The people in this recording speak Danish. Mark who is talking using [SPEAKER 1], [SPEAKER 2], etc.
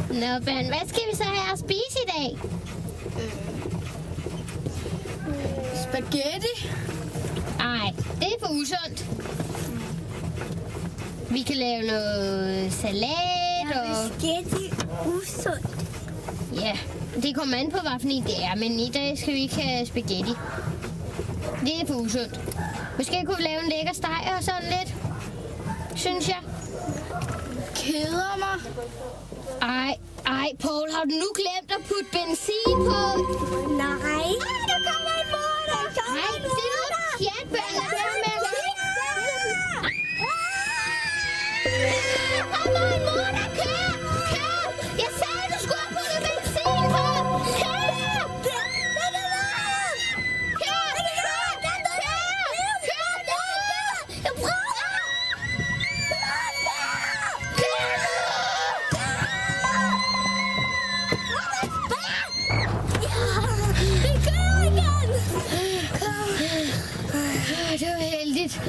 [SPEAKER 1] Nå, Ben, hvad skal vi så have at spise i dag?
[SPEAKER 2] Spaghetti?
[SPEAKER 1] Ej, det er for usundt. Vi kan lave noget salat og...
[SPEAKER 3] Spaghetti usundt.
[SPEAKER 1] Ja, det kommer an på, hvad for en det er, men i dag skal vi ikke have spaghetti. Det er for usundt. Måske kunne vi lave en lækker steg og sådan lidt, synes jeg.
[SPEAKER 2] Keder mig.
[SPEAKER 1] Ej, Paul, har du nu glemt at putte benzin på?
[SPEAKER 3] Nej.
[SPEAKER 2] Der kommer en morder!
[SPEAKER 1] Nej, det er noget pjat, børn. Lad være med at gøre. Kommer en morder, kør! Kør! Jeg sagde, du skulle have puttet benzin på! Kør! Kør! Jeg prøver! Det var heldigt.